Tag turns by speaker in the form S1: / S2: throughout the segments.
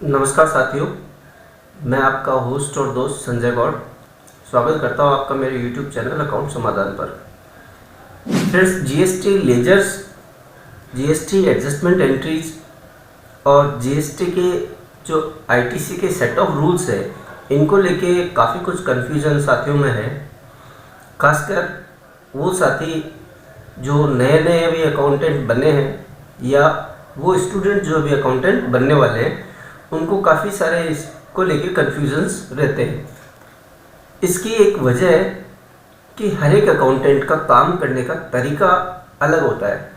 S1: नमस्कार साथियों, मैं आपका होस्ट और दोस्त संजय गौड़ स्वागत करता हूं आपका मेरे YouTube चैनल अकाउंट समाधान पर। Friends, GST ledgers, GST adjustment entries और जीएसटी के जो आईटीसी के सेट ऑफ रूल्स है, इनको लेके काफ़ी कुछ कन्फ्यूजन साथियों में है। खासकर वो साथी जो नए नए अभी अकाउंटेंट बने हैं या वो स्टूडेंट जो अभी अकाउंटेंट बनने वाले हैं, उनको काफ़ी सारे इसको लेके कन्फ्यूजन्स रहते हैं। इसकी एक वजह है कि हर एक अकाउंटेंट का काम करने का तरीका अलग होता है,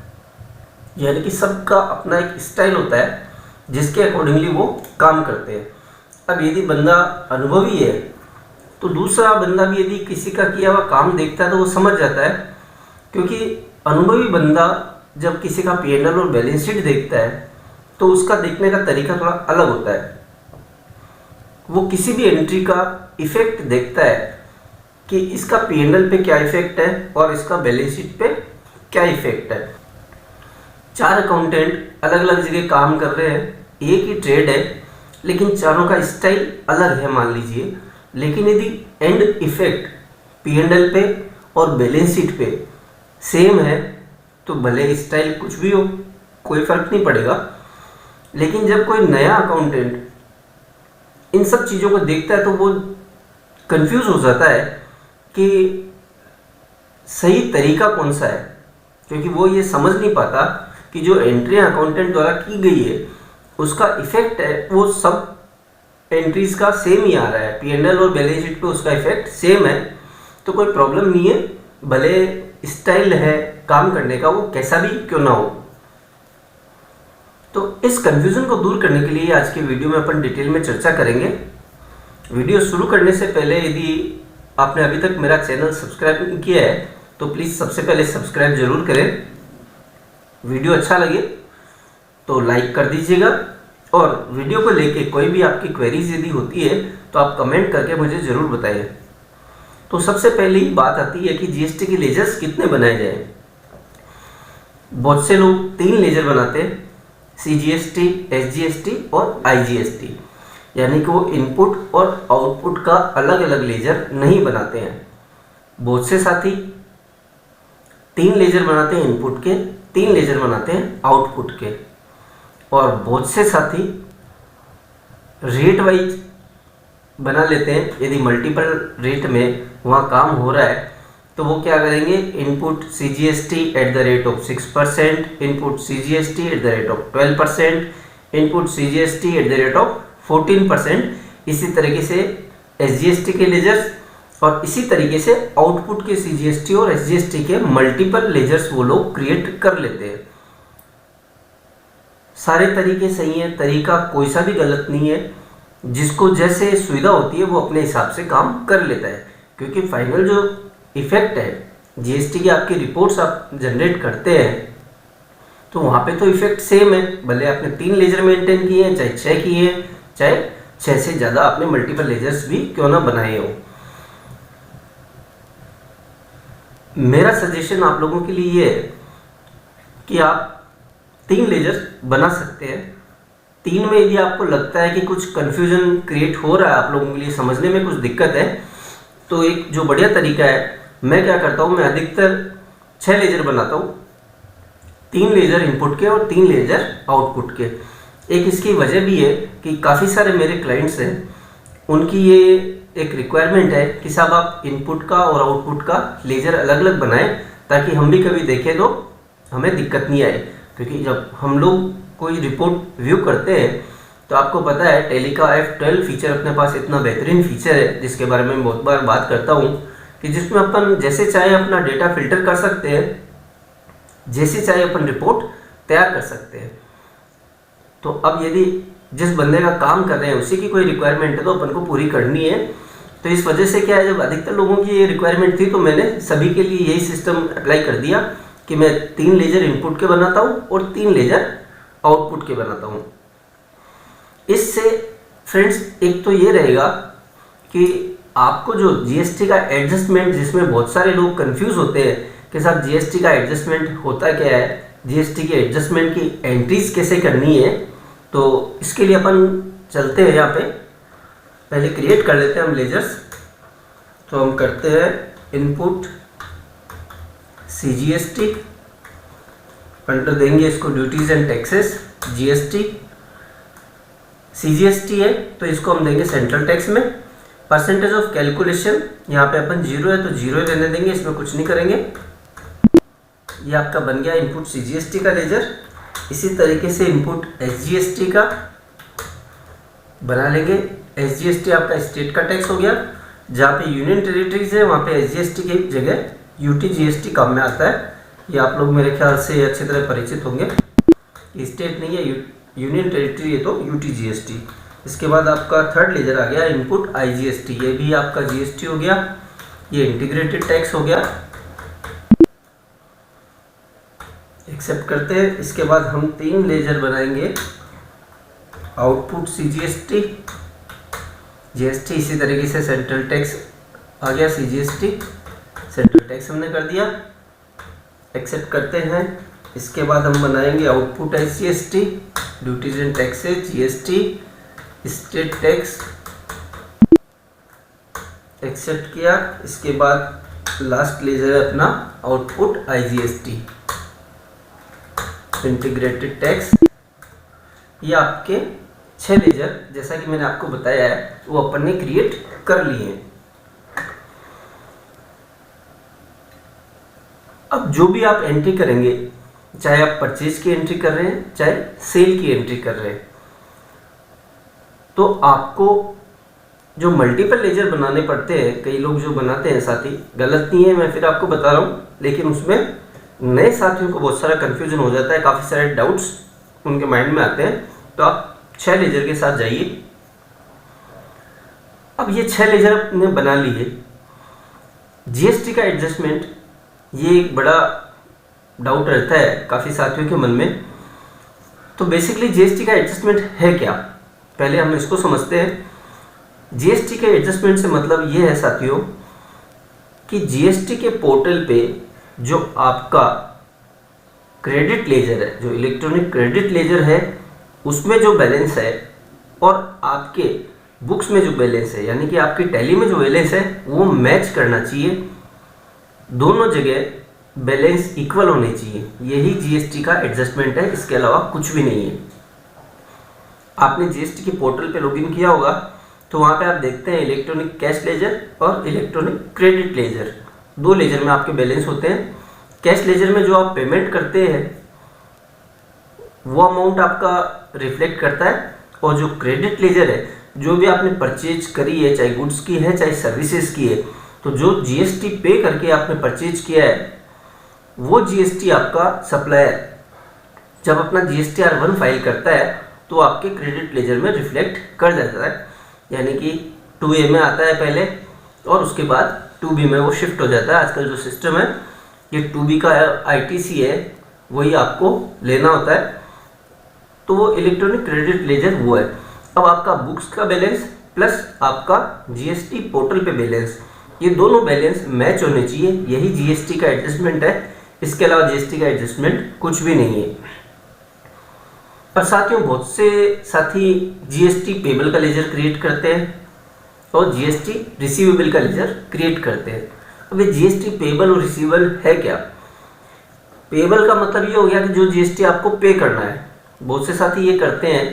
S1: यानी कि सबका अपना एक स्टाइल होता है जिसके अकॉर्डिंगली वो काम करते हैं। अब यदि बंदा अनुभवी है तो दूसरा बंदा भी यदि किसी का किया हुआ काम देखता है तो वो समझ जाता है, क्योंकि अनुभवी बंदा जब किसी का P&L और बैलेंस शीट देखता है तो उसका देखने का तरीका थोड़ा अलग होता है। वो किसी भी एंट्री का इफेक्ट देखता है कि इसका P&L पे क्या इफेक्ट है और इसका बैलेंस शीट पे क्या इफेक्ट है। चार अकाउंटेंट अलग अलग जगह काम कर रहे हैं, एक ही ट्रेड है लेकिन चारों का स्टाइल अलग है मान लीजिए, लेकिन यदि एंड इफेक्ट P&L पे और बैलेंस शीट पे सेम है तो भले स्टाइल कुछ भी हो, कोई फर्क नहीं पड़ेगा। लेकिन जब कोई नया अकाउंटेंट इन सब चीज़ों को देखता है तो वो कंफ्यूज हो जाता है कि सही तरीका कौन सा है, क्योंकि वो ये समझ नहीं पाता कि जो एंट्रियां अकाउंटेंट द्वारा की गई है उसका इफेक्ट है वो सब एंट्रीज का सेम ही आ रहा है। P&L और बैलेंस शीट पे उसका इफेक्ट सेम है तो कोई प्रॉब्लम नहीं है, भले स्टाइल है काम करने का वो कैसा भी क्यों ना हो। तो इस कंफ्यूजन को दूर करने के लिए आज के वीडियो में अपन डिटेल में चर्चा करेंगे। वीडियो शुरू करने से पहले यदि आपने अभी तक मेरा चैनल सब्सक्राइब नहीं किया है तो प्लीज़ सबसे पहले सब्सक्राइब जरूर करें। वीडियो अच्छा लगे तो लाइक कर दीजिएगा, और वीडियो को लेके कोई भी आपकी क्वेरीज यदि होती है तो आप कमेंट करके मुझे ज़रूर बताइए। तो सबसे पहली बात आती है कि जीएसटी के लेजर्स कितने बनाए जाए। बहुत से लोग 3 लेजर बनाते हैं, CGST, SGST और IGST, यानी कि वो इनपुट और आउटपुट का अलग अलग लेजर नहीं बनाते हैं। बहुत से साथी 3 लेजर बनाते हैं इनपुट के, 3 लेजर बनाते हैं आउटपुट के, और बहुत से साथी रेट वाइज बना लेते हैं। यदि मल्टीपल रेट में वहाँ काम हो रहा है तो वो क्या करेंगे, input CGST at the rate of 6%, input CGST at the rate of 12%, input CGST at the rate of 14%। इसी तरीके से SGST के लेजर्स और इसी तरीके से आउटपुट के CGST और SGST के मल्टीपल लेजर्स वो लोग क्रिएट कर लेते हैं। सारे तरीके सही हैं, तरीका कोई सा भी गलत नहीं है। जिसको जैसे सुविधा होती है वो अपने हिसाब से काम कर लेता है, क्योंकि फाइनल जो इफेक्ट है जीएसटी की आपकी रिपोर्ट्स आप जनरेट करते हैं तो वहाँ पे तो इफेक्ट सेम है, भले आपने 3 लेजर मेंटेन किए हैं, चाहे 6 किए हैं, चाहे 6 से ज़्यादा आपने मल्टीपल लेजर्स भी क्यों ना बनाए हो। मेरा सजेशन आप लोगों के लिए ये है कि आप 3 लेजर बना सकते हैं। 3 में यदि आपको लगता है कि कुछ कन्फ्यूजन क्रिएट हो रहा है, आप लोगों के लिए समझने में कुछ दिक्कत है, तो एक जो बढ़िया तरीका है, मैं क्या करता हूँ, मैं अधिकतर 6 लेजर बनाता हूँ, 3 लेजर इनपुट के और 3 लेजर आउटपुट के। एक इसकी वजह भी है कि काफ़ी सारे मेरे क्लाइंट्स हैं, उनकी ये एक रिक्वायरमेंट है कि साहब आप इनपुट का और आउटपुट का लेजर अलग अलग बनाएं ताकि हम भी कभी देखें तो हमें दिक्कत नहीं आए। क्योंकि जब हम लोग कोई रिपोर्ट व्यू करते हैं तो आपको पता है टैली का F12 फीचर अपने पास इतना बेहतरीन फीचर है जिसके बारे में बहुत बार बात करता हूँ, कि जिसमें अपन जैसे चाहे अपना डेटा फिल्टर कर सकते हैं, जैसे चाहे अपन रिपोर्ट तैयार कर सकते हैं। तो अब यदि जिस बंदे का काम कर रहे हैं उसी की कोई रिक्वायरमेंट है तो अपन को पूरी करनी है। तो इस वजह से क्या है, जब अधिकतर लोगों की ये रिक्वायरमेंट थी तो मैंने सभी के लिए यही सिस्टम अप्लाई कर दिया कि मैं 3 लेजर इनपुट के बनाता हूँ और 3 लेजर आउटपुट के बनाता हूँ। इससे फ्रेंड्स एक तो ये रहेगा कि आपको जो जीएसटी का एडजस्टमेंट, जिसमें बहुत सारे लोग कंफ्यूज होते हैं कि साहब जीएसटी का एडजस्टमेंट होता क्या है, जीएसटी के एडजस्टमेंट की एंट्रीज कैसे करनी है, तो इसके लिए अपन चलते हैं यहाँ पे, पहले क्रिएट कर लेते हैं हम लेजर्स। तो हम करते हैं इनपुट CGST, अंडर देंगे इसको duties and taxes GST। CGST है तो इसको हम देंगे सेंट्रल टैक्स में। परसेंटेज ऑफ कैलकुलेशन यहाँ पे अपन 0 है तो 0 रहने देंगे, इसमें कुछ नहीं करेंगे। ये आपका बन गया इनपुट CGST का लेजर। इसी तरीके से इनपुट SGST का बना लेंगे। SGST आपका स्टेट का टैक्स हो गया, जहाँ पे यूनियन टेरिटरीज है वहाँ पे SGST की जगह UTGST काम में आता है। ये आप लोग मेरे ख्याल से अच्छी तरह परिचित होंगे। स्टेट नहीं है, यूनियन टेरिटरी है तो UTGST। इसके बाद आपका थर्ड लेजर आ गया इनपुट IGST, ये भी आपका GST हो गया, ये इंटीग्रेटेड टैक्स हो गया। एक्सेप्ट करते हैं। इसके बाद हम 3 लेजर बनाएंगे, आउटपुट CGST, GST, इसी तरीके से सेंट्रल टैक्स आ गया CGST, सेंट्रल टैक्स हमने कर दिया। एक्सेप्ट करते हैं। इसके बाद हम बनाएंगे output SGST, duties and taxes GST, state tax, accept किया। इसके बाद लास्ट लेजर है अपना आउटपुट IGST, इंटीग्रेटेड टैक्स। ये आपके 6 लेजर जैसा कि मैंने आपको बताया है वो अपन ने क्रिएट कर लिए हैं। अब जो भी आप एंट्री करेंगे, चाहे आप परचेज की एंट्री कर रहे हैं चाहे सेल की एंट्री कर रहे हैं, तो आपको जो मल्टीपल लेजर बनाने पड़ते हैं, कई लोग जो बनाते हैं साथी, गलत नहीं है, मैं फिर आपको बता रहा हूँ, लेकिन उसमें नए साथियों को बहुत सारा कंफ्यूजन हो जाता है, काफ़ी सारे डाउट्स उनके माइंड में आते हैं। तो आप 6 लेजर के साथ जाइए। अब ये 6 लेजर आपने बना लिए। GST का एडजस्टमेंट, ये एक बड़ा डाउट रहता है काफ़ी साथियों के मन में। तो बेसिकली GST का एडजस्टमेंट है क्या, पहले हम इसको समझते हैं। GST के एडजस्टमेंट से मतलब ये है साथियों कि GST के पोर्टल पे जो आपका क्रेडिट लेजर है, जो इलेक्ट्रॉनिक क्रेडिट लेजर है, उसमें जो बैलेंस है और आपके बुक्स में जो बैलेंस है, यानी कि आपकी टैली में जो बैलेंस है, वो मैच करना चाहिए। दोनों जगह बैलेंस इक्वल होने चाहिए। यही GST का एडजस्टमेंट है, इसके अलावा कुछ भी नहीं है। आपने GST के पोर्टल पे लॉगिन किया होगा तो वहाँ पे आप देखते हैं इलेक्ट्रॉनिक कैश लेजर और इलेक्ट्रॉनिक क्रेडिट लेजर, 2 लेजर में आपके बैलेंस होते हैं। कैश लेजर में जो आप पेमेंट करते हैं वो अमाउंट आपका रिफ्लेक्ट करता है, और जो क्रेडिट लेजर है, जो भी आपने परचेज करी है, चाहे गुड्स की है चाहे सर्विसेज की है, तो जो GST पे करके आपने परचेज किया है वो GST आपका सप्लायर जब अपना GSTR1 फाइल करता है तो आपके क्रेडिट लेजर में रिफ्लेक्ट कर जाता है, यानी कि 2A में आता है पहले और उसके बाद 2B में वो शिफ्ट हो जाता है। आजकल जो सिस्टम है, ये 2B का ITC है, वही आपको लेना होता है। तो वो इलेक्ट्रॉनिक क्रेडिट लेजर वो है। अब आपका बुक्स का बैलेंस प्लस आपका GST पोर्टल पे बैलेंस, ये दोनों बैलेंस मैच होने चाहिए, यही GST का एडजस्टमेंट है। इसके अलावा GST का एडजस्टमेंट कुछ भी नहीं है। पर साथियों, बहुत से साथी GST पेबल का लेजर क्रिएट करते हैं और GST रिसीवेबल का लेजर क्रिएट करते हैं। अब ये GST पेबल और रिसीवेबल है क्या? पेबल का मतलब ये हो गया कि जो GST आपको पे करना है। बहुत से साथी ये करते हैं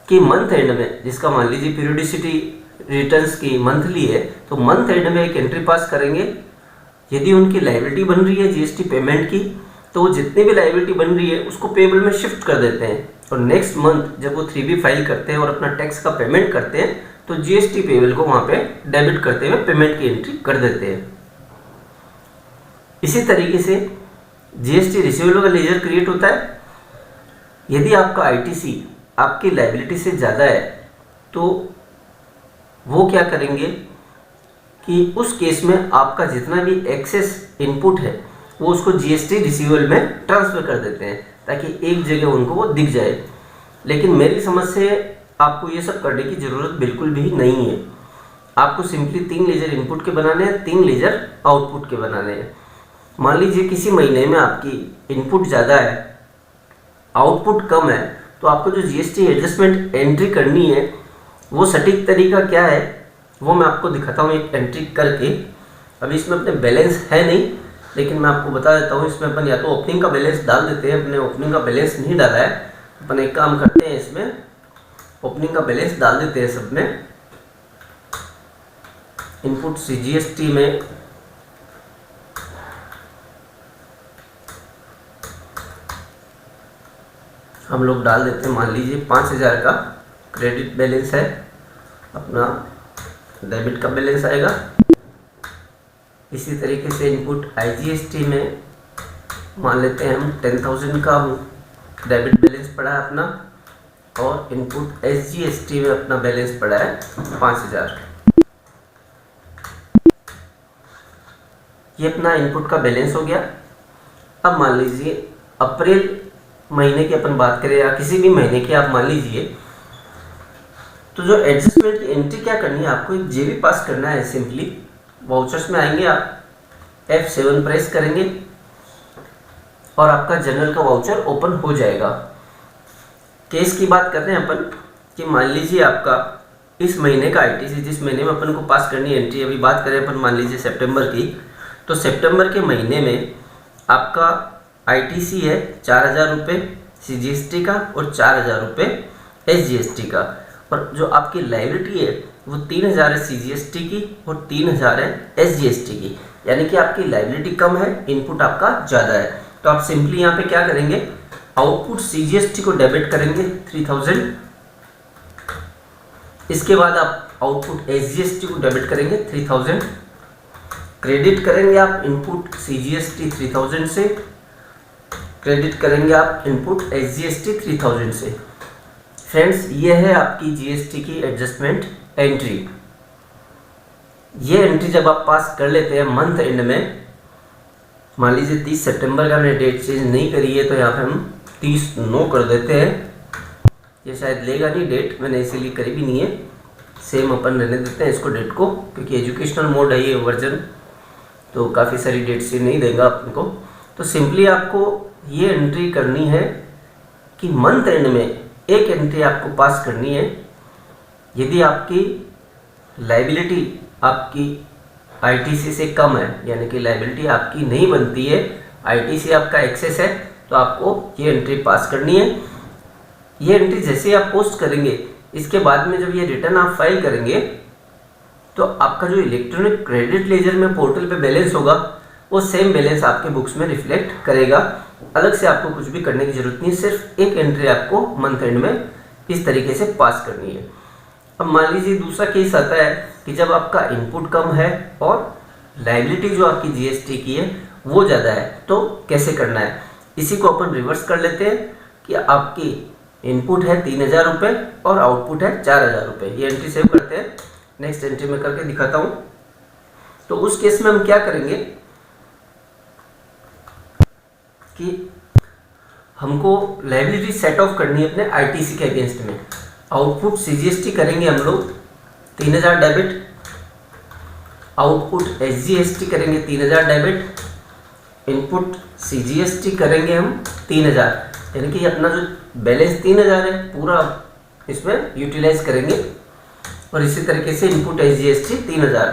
S1: कि मंथ एंड में, जिसका मान लीजिए पीरियोडिसिटी रिटर्न्स की मंथली है, तो मंथ एंड में एक एंट्री पास करेंगे। यदि उनकी लायबिलिटी बन रही है GST पेमेंट की, तो वो जितनी भी लायबिलिटी बन रही है उसको पेबल में शिफ्ट कर देते हैं, और नेक्स्ट मंथ जब वो 3B फाइल करते हैं और अपना टैक्स का पेमेंट करते हैं तो GST पेबल को वहाँ पे डेबिट करते हुए पेमेंट की एंट्री कर देते हैं। इसी तरीके से GST रिसीवेबल का लेजर क्रिएट होता है। यदि आपका ITC आपकी लायबिलिटी से ज़्यादा है तो वो क्या करेंगे कि उस केस में आपका जितना भी एक्सेस इनपुट है वो उसको GST रिसीवेबल में ट्रांसफ़र कर देते हैं, ताकि एक जगह उनको वो दिख जाए। लेकिन मेरी समझ से आपको ये सब करने की ज़रूरत बिल्कुल भी नहीं है। आपको सिंपली 3 लेजर इनपुट के बनाने हैं, 3 लेजर आउटपुट के बनाने हैं। मान लीजिए किसी महीने में आपकी इनपुट ज़्यादा है, आउटपुट कम है, तो आपको जो जीएसटी एडजस्टमेंट एंट्री करनी है वो सटीक तरीका क्या है वो मैं आपको दिखाता हूँ एक एंट्री करके। अभी इसमें अपने बैलेंस है नहीं, लेकिन मैं आपको बता देता हूँ। इसमें अपन या तो ओपनिंग का बैलेंस डाल देते हैं, अपने ओपनिंग का बैलेंस नहीं डाला है, अपन एक काम करते हैं, इसमें ओपनिंग का बैलेंस डाल देते हैं सब में। इनपुट सीजीएसटी में हम लोग डाल देते हैं, मान लीजिए 5000 का क्रेडिट बैलेंस है, अपना डेबिट का बैलेंस आएगा। इसी तरीके से इनपुट आईजीएसटी में मान लेते हैं हम 10,000 का डेबिट बैलेंस पड़ा है अपना, और इनपुट एसजीएसटी में अपना बैलेंस पड़ा है 5000। ये अपना इनपुट का बैलेंस हो गया। अब मान लीजिए अप्रैल महीने की अपन बात करें या किसी भी महीने की आप मान लीजिए, तो जो एडजस्टमेंट की एंट्री क्या करनी है, आपको एक जेबी पास करना है। सिंपली वाउचर्स में आएंगे, आप F7 प्रेस करेंगे और आपका जनरल का वाउचर ओपन हो जाएगा। केस की बात कर रहे हैं अपन कि मान लीजिए आपका इस महीने का आईटीसी, जिस महीने में अपन को पास करनी है एंट्री, अभी बात करें अपन मान लीजिए सितंबर की, तो सितंबर के महीने में आपका आईटीसी है 4000 रुपये सीजीएसटी का और 4000 रुपये एसजीएसटी का, और जो आपकी लायबिलिटी है वो 3000 है सीजीएसटी की और 3000 है एसजीएसटी की। यानी कि आपकी लायबिलिटी कम है, इनपुट आपका ज़्यादा है। तो आप सिंपली यहाँ पे क्या करेंगे, आउटपुट सीजीएसटी को डेबिट करेंगे 3000, इसके बाद आप आउटपुट एसजीएसटी को डेबिट करेंगे 3000, क्रेडिट करेंगे आप इनपुट सीजीएसटी 3000 से, क्रेडिट करेंगे आप इनपुट एसजीएसटी 3000 से। फ्रेंड्स, ये है आपकी जीएसटी की एडजस्टमेंट एंट्री। ये एंट्री जब आप पास कर लेते हैं मंथ एंड में, मान लीजिए 30 सितंबर का मैंने डेट चेंज नहीं करी है, तो यहाँ पे हम 30/9 कर देते हैं। ये शायद लेगा नहीं डेट, मैंने इसीलिए करी भी नहीं है, सेम अपन रहने देते हैं इसको डेट को, क्योंकि एजुकेशनल मोड है ये वर्जन, तो काफ़ी सारी डेट्स ये नहीं देगा अपन को। तो सिंपली आपको ये एंट्री करनी है कि मंथ एंड में एक एंट्री आपको पास करनी है। यदि आपकी लायबिलिटी आपकी आईटीसी से कम है, यानी कि लायबिलिटी आपकी नहीं बनती है, आईटीसी आपका एक्सेस है, तो आपको ये एंट्री पास करनी है। ये एंट्री जैसे ही आप पोस्ट करेंगे, इसके बाद में जब ये रिटर्न आप फाइल करेंगे, तो आपका जो इलेक्ट्रॉनिक क्रेडिट लेजर में पोर्टल पे बैलेंस होगा, वो सेम बैलेंस आपके बुक्स में रिफ्लेक्ट करेगा। अलग से आपको कुछ भी करने की जरूरत नहीं, सिर्फ एक एंट्री आपको मंथ एंड में इस तरीके से पास करनी है। अब मान लीजिए दूसरा केस आता है कि जब आपका इनपुट कम है और लायबिलिटी जो आपकी जीएसटी की है वो ज़्यादा है, तो कैसे करना है, इसी को अपन रिवर्स कर लेते हैं कि आपकी इनपुट है 3000 रुपये और आउटपुट है 4000 रुपये। ये एंट्री सेव करते हैं, नेक्स्ट एंट्री में करके दिखाता हूँ। तो उस केस में हम क्या करेंगे कि हमको लायबिलिटी सेट ऑफ करनी है अपने आईटीसी के अगेंस्ट में। आउटपुट सीजीएसटी करेंगे हम लोग 3000 डेबिट, आउटपुट एसजीएसटी करेंगे 3000 डेबिट, इनपुट सीजीएसटी करेंगे हम 3000, यानी कि अपना जो बैलेंस 3000 है पूरा इसमें यूटिलाइज करेंगे, और इसी तरीके से इनपुट एसजीएसटी 3000।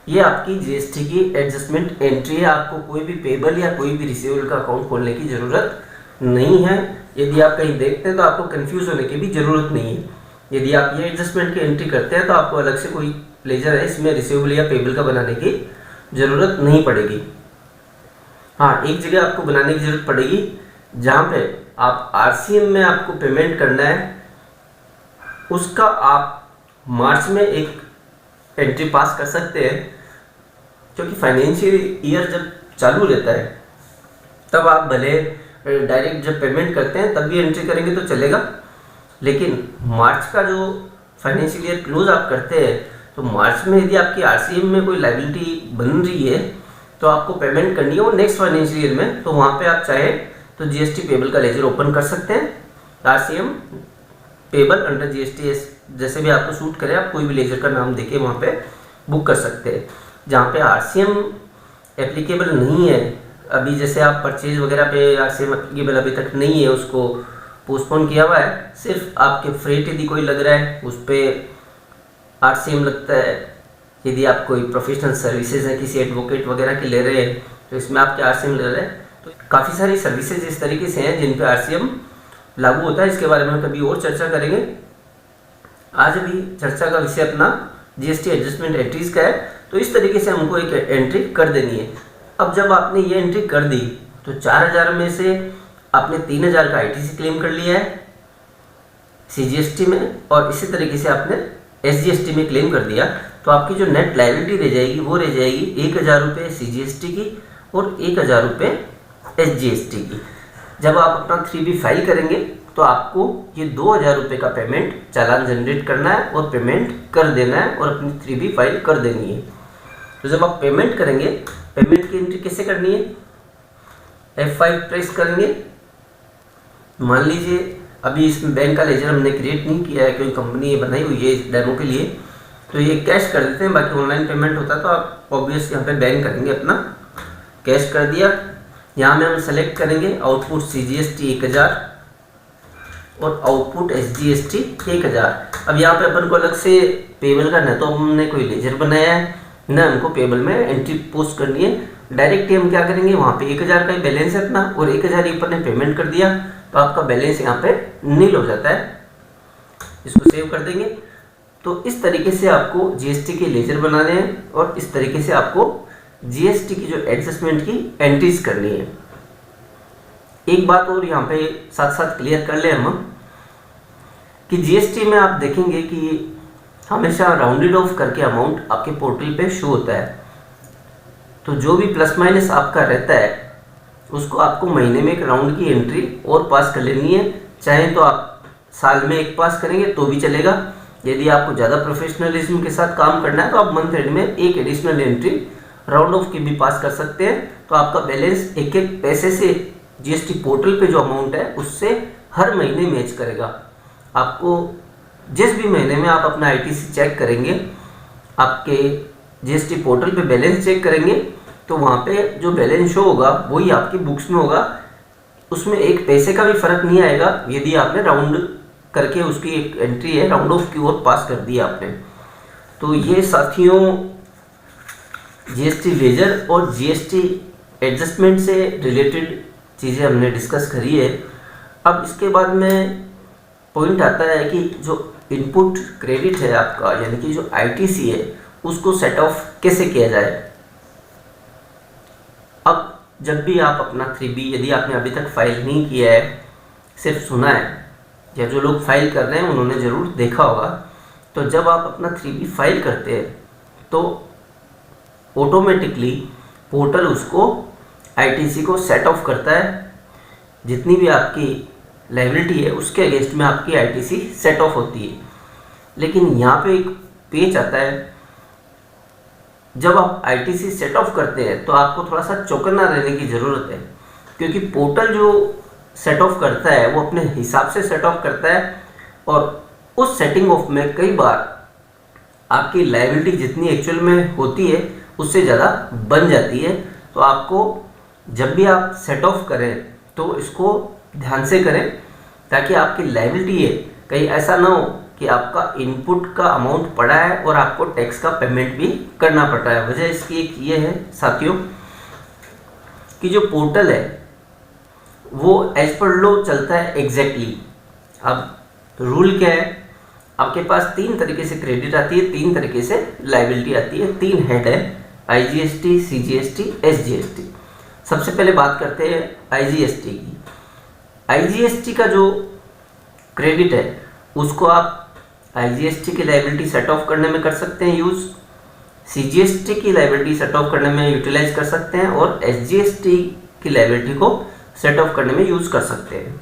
S1: ये आपकी जीएसटी की एडजस्टमेंट एंट्री है। आपको कोई भी पेबल या कोई भी रिसीवेबल का अकाउंट खोलने की ज़रूरत नहीं है। यदि आप कहीं देखते हैं तो आपको कंफ्यूज होने की भी ज़रूरत नहीं है। यदि आप ये एडजस्टमेंट की एंट्री करते हैं तो आपको अलग से कोई लेजर है इसमें रिसीवेबल या पेबल का बनाने की ज़रूरत नहीं पड़ेगी। हाँ, एक जगह आपको बनाने की ज़रूरत पड़ेगी जहाँ पे आप आरसीएम में आपको पेमेंट करना है, उसका आप मार्च में एक एंट्री पास कर सकते हैं, क्योंकि फाइनेंशियल ईयर जब चालू रहता है तब आप भले डायरेक्ट जब पेमेंट करते हैं तब भी एंट्री करेंगे तो चलेगा, लेकिन मार्च का जो फाइनेंशियल ईयर क्लोज आप करते हैं तो मार्च में यदि आपकी आरसीएम में कोई लायबिलिटी बन रही है तो आपको पेमेंट करनी है वो नेक्स्ट फाइनेंशियल ईयर में, तो वहाँ पे आप चाहे तो जीएसटी पेबल का लेजर ओपन कर सकते हैं। आरसीएम पेबल अंडर जीएसटी जैसे भी आपको सूट करे, आप कोई भी लेजर का नाम देके वहाँ पे बुक कर सकते हैं। जहाँ पे आरसीएम एप्लीकेबल नहीं है अभी, जैसे आप परचेज वगैरह पे आरसीएम एप्लीकेबल अभी तक नहीं है, उसको पोस्टपोन किया हुआ है, सिर्फ आपके फ्रेट यदि कोई लग रहा है उस पर RCM लगता है। यदि आप कोई प्रोफेशनल सर्विसेज है किसी एडवोकेट वगैरह की ले रहे हैं तो इसमें आपके RCM ले रहे हैं। तो काफ़ी सारी सर्विसेज इस तरीके से हैं जिन पे RCM लागू होता है। इसके बारे में कभी और चर्चा करेंगे। आज अभी चर्चा का विषय अपना GST एडजस्टमेंट एंट्रीज का है। तो इस तरीके से हमको एक एंट्री कर देनी है। अब जब आपने ये एंट्री कर दी तो 4000 में से आपने 3000 का ITC क्लेम कर लिया है CGST में, और इसी तरीके से आपने SGST में क्लेम कर दिया। तो आपकी जो नेट लायबिलिटी रह जाएगी वो रह जाएगी 1000 रुपये CGST की और 1000 रुपये SGST की। जब आप अपना 3B फाइल करेंगे तो आपको ये 2000 रुपये का पेमेंट चालान जनरेट करना है और पेमेंट कर देना है और अपनी 3B फाइल कर देनी है। तो जब आप पेमेंट करेंगे, पेमेंट की एंट्री कैसे करनी है, F5 प्रेस करेंगे। मान लीजिए अभी इसमें बैंक का लेजर हमने क्रिएट नहीं किया है क्योंकि कंपनी ये बनाई हुई है इस डेमो के लिए, तो ये कैश कर देते हैं। बाकी ऑनलाइन पेमेंट होता है तो आप ऑब्वियस यहाँ पे बैंक करेंगे, अपना कैश कर दिया। यहाँ में हम सेलेक्ट करेंगे आउटपुट CGST 1000 और आउटपुट SGST 1000। अब यहाँ पे अपन को अलग से पेबल का न तो हमने कोई लेजर बनाया है न हमको पेबल में एंट्री पोस्ट करनी है। डायरेक्ट हम क्या करेंगे, वहाँ पे 1000 का ही बैलेंस है अपना और 1000 ही अपन ने पेमेंट कर दिया तो आपका बैलेंस यहाँ पे नील हो जाता है। इसको सेव कर देंगे। तो इस तरीके से आपको GST के लेजर बनाने हैं और इस तरीके से आपको GST की जो एडजस्टमेंट की एंट्रीज करनी है। एक बात और यहाँ पे साथ साथ क्लियर कर ले हम कि GST में आप देखेंगे कि हमेशा राउंडेड ऑफ करके अमाउंट आपके पोर्टल पे शो होता है। तो जो भी प्लस माइनस आपका रहता है उसको आपको महीने में एक राउंड की एंट्री और पास कर लेनी है। चाहे तो आप साल में एक पास करेंगे तो भी चलेगा। यदि आपको ज़्यादा प्रोफेशनलिज्म के साथ काम करना है तो आप मंथ एंड में एक एडिशनल एंट्री राउंड ऑफ की भी पास कर सकते हैं। तो आपका बैलेंस एक एक पैसे से GST पोर्टल पे जो अमाउंट है उससे हर महीने मैच करेगा। आपको जिस भी महीने में आप अपना ITC चेक करेंगे, आपके GST पोर्टल पे बैलेंस चेक करेंगे तो वहाँ पे जो बैलेंस शो होगा वही आपकी बुक्स में होगा। उसमें एक पैसे का भी फर्क नहीं आएगा यदि आपने राउंड करके उसकी एक एंट्री है राउंड ऑफ की ओर पास कर दिया आपने। तो ये साथियों GST लेजर और GST एडजस्टमेंट से रिलेटेड चीज़ें हमने डिस्कस करी है। अब इसके बाद में पॉइंट आता है कि जो इनपुट क्रेडिट है आपका यानी कि जो ITC है उसको सेट ऑफ कैसे किया जाए। अब जब भी आप अपना 3B यदि आपने अभी तक फाइल नहीं किया है, सिर्फ सुना है या जो लोग फाइल कर रहे हैं उन्होंने ज़रूर देखा होगा, तो जब आप अपना 3B फाइल करते हैं तो ऑटोमेटिकली पोर्टल उसको ITC को सेट ऑफ करता है। जितनी भी आपकी लायबिलिटी है उसके अगेंस्ट में आपकी ITC सेट ऑफ होती है। लेकिन यहाँ पे एक पेच आता है, जब आप ITC सेट ऑफ करते हैं तो आपको थोड़ा सा चौकन्ना रहने की ज़रूरत है क्योंकि पोर्टल जो सेट ऑफ करता है वो अपने हिसाब से सेट ऑफ करता है और उस सेटिंग ऑफ में कई बार आपकी लायबिलिटी जितनी एक्चुअल में होती है उससे ज़्यादा बन जाती है। तो आपको जब भी आप सेट ऑफ करें तो इसको ध्यान से करें ताकि आपकी लायबिलिटी है कहीं ऐसा ना हो कि आपका इनपुट का अमाउंट पड़ा है और आपको टैक्स का पेमेंट भी करना पड़ रहा है। वजह इसकी एक ये है साथियों कि जो पोर्टल है वो एज पर लॉ चलता है एग्जैक्टली। अब रूल क्या है, आपके पास 3 तरीके से क्रेडिट आती है, 3 तरीके से लायबिलिटी आती है, 3 हेड है IGST, CGST, SGST। सबसे पहले बात करते हैं IGST की। IGST का जो क्रेडिट है उसको आप IGST की लायबिलिटी सेट ऑफ करने में कर सकते हैं यूज़, CGST की लायबिलिटी सेट ऑफ करने में यूटिलाइज कर सकते हैं और SGST की लायबिलिटी को सेट ऑफ करने में यूज़ कर सकते हैं।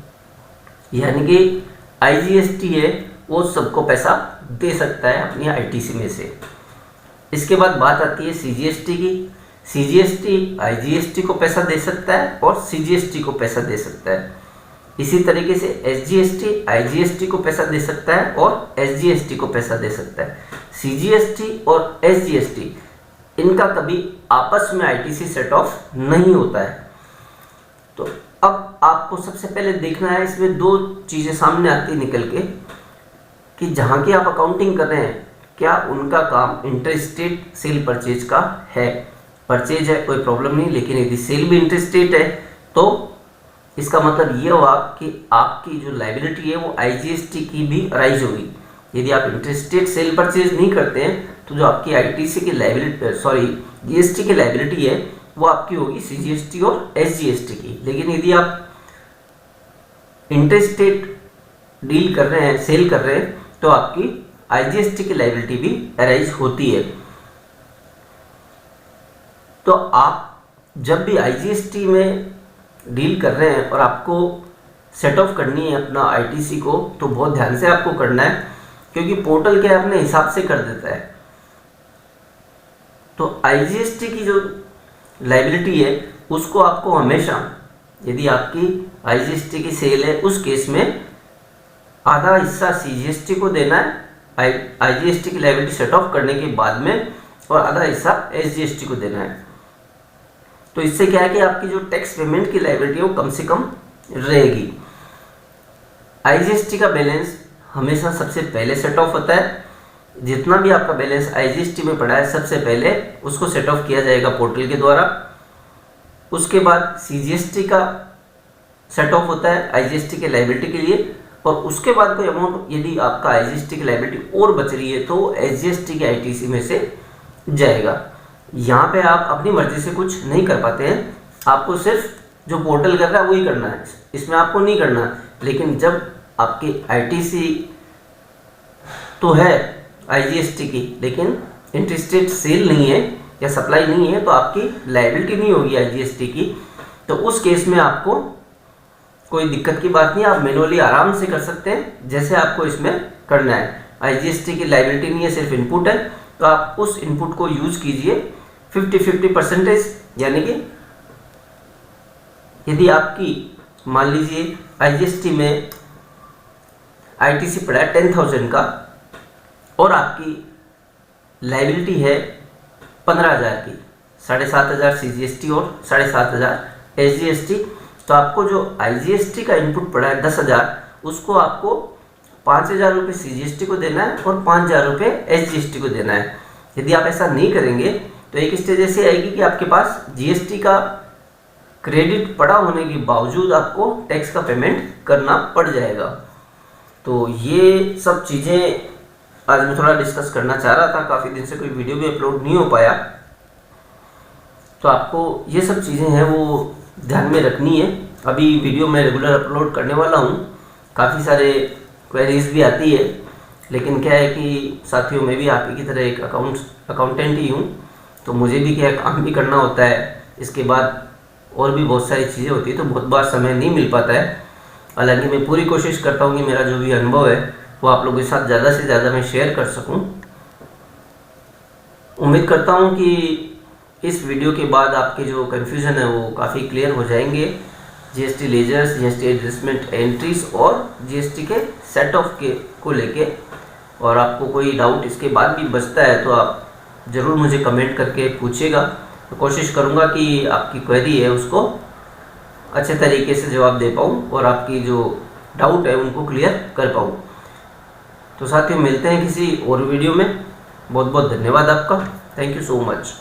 S1: यानी कि IGST है वो सबको पैसा दे सकता है अपनी ITC में से। इसके बाद बात आती है CGST की। CGST IGST को पैसा दे सकता है और CGST को पैसा दे सकता है। इसी तरीके से SGST IGST को पैसा दे सकता है और SGST को पैसा दे सकता है। CGST और SGST इनका कभी आपस में ITC सेट ऑफ नहीं होता है। तो अब आपको सबसे पहले देखना है, इसमें दो चीज़ें सामने आती निकल के कि जहाँ की आप अकाउंटिंग कर रहे हैं क्या उनका काम इंटरस्टेट सेल परचेज का है। परचेज है कोई प्रॉब्लम नहीं, लेकिन यदि सेल भी इंटरस्टेट है तो इसका मतलब ये हुआ कि आपकी जो लायबिलिटी है वो आईजीएसटी की भी अराइज होगी। यदि आप इंटरस्टेट सेल परचेज नहीं करते हैं तो जो आपकी आईटीसी की लायबिलिटी जीएसटी की लायबिलिटी है वो आपकी होगी सीजीएसटी और एसजीएसटी की। लेकिन यदि आप इंटरस्टेट डील कर रहे हैं, सेल कर रहे हैं, तो आपकी आईजीएसटी की लायबिलिटी भी अराइज होती है। तो आप जब भी आईजीएसटी में डील कर रहे हैं और आपको सेट ऑफ करनी है अपना आईटीसी को, तो बहुत ध्यान से आपको करना है, क्योंकि पोर्टल क्या अपने हिसाब से कर देता है। तो आईजीएसटी की जो लायबिलिटी है उसको आपको हमेशा, यदि आपकी आईजीएसटी की सेल है उस केस में आधा हिस्सा सीजीएसटी को देना है आईजीएसटी की लायबिलिटी सेट ऑफ करने के बाद में, और आधा हिस्सा एसजीएसटी को देना है। तो इससे क्या है कि आपकी जो टैक्स पेमेंट की लायबिलिटी है वो कम से कम रहेगी। आईजीएसटी का बैलेंस हमेशा सबसे पहले सेट ऑफ होता है। जितना भी आपका बैलेंस आईजीएसटी में पड़ा है सबसे पहले उसको सेट ऑफ किया जाएगा पोर्टल के द्वारा। उसके बाद सीजीएसटी का सेट ऑफ होता है आईजीएसटी के लायबिलिटी के लिए, और उसके बाद कोई अमाउंट यदि आपका आईजीएसटी की लायबिलिटी और बच रही है तो एसजीएसटी के आईटीसी में से जाएगा। यहाँ पे आप अपनी मर्जी से कुछ नहीं कर पाते हैं, आपको सिर्फ जो पोर्टल कर रहा है वही करना है, इसमें आपको नहीं करना। लेकिन जब आपकी आईटीसी तो है आईजीएसटी की, लेकिन इंटरस्टेट सेल नहीं है या सप्लाई नहीं है, तो आपकी लायबिलिटी नहीं होगी आईजीएसटी की। तो उस केस में आपको कोई दिक्कत की बात नहीं, आप मैनुअली आराम से कर सकते हैं जैसे आपको इसमें करना है। आईजीएसटी की लायबिलिटी नहीं है, सिर्फ इनपुट है, तो आप उस इनपुट को यूज कीजिए 50-50%। यानी कि यदि आपकी मान लीजिए आईजीएसटी में आईटीसी पड़ा है 10,000 का और आपकी लायबिलिटी है 15,000 की, 7,500 सीजीएसटी और 7,500 एसजीएसटी, तो आपको जो आईजीएसटी का इनपुट पड़ा है 10,000, उसको आपको 5,000 रुपये सीजीएसटी को देना है और 5,000 रुपये एसजीएसटी को देना है। यदि आप ऐसा नहीं करेंगे तो एक स्टेज ऐसी आएगी कि आपके पास जीएसटी का क्रेडिट पड़ा होने के बावजूद आपको टैक्स का पेमेंट करना पड़ जाएगा। तो ये सब चीज़ें आज मैं थोड़ा डिस्कस करना चाह रहा था, काफ़ी दिन से कोई वीडियो भी अपलोड नहीं हो पाया, तो आपको ये सब चीज़ें हैं वो ध्यान में रखनी है। अभी वीडियो मैं रेगुलर अपलोड करने वाला हूँ, काफ़ी सारे क्वेरीज भी आती है, लेकिन क्या है कि साथियों मैं भी आप ही की तरह एक अकाउंटेंट ही हूँ, तो मुझे भी क्या काम भी करना होता है, इसके बाद और भी बहुत सारी चीज़ें होती है, तो बहुत बार समय नहीं मिल पाता है। हालांकि मैं पूरी कोशिश करता हूँ कि मेरा जो भी अनुभव है वो आप लोगों के साथ ज़्यादा से ज़्यादा मैं शेयर कर सकूँ। उम्मीद करता हूँ कि इस वीडियो के बाद आपके जो कन्फ्यूज़न है वो काफ़ी क्लियर हो जाएंगे। GST ledgers, GST adjustment entries और जीएसटी के सेट ऑफ के को लेके, और आपको कोई डाउट इसके बाद भी बचता है तो आप ज़रूर मुझे कमेंट करके पूछिएगा। तो कोशिश करूँगा कि आपकी क्वेरी है उसको अच्छे तरीके से जवाब दे पाऊँ और आपकी जो डाउट है उनको क्लियर कर पाऊँ। तो साथियों मिलते हैं किसी और वीडियो में। बहुत बहुत धन्यवाद आपका। Thank you so much.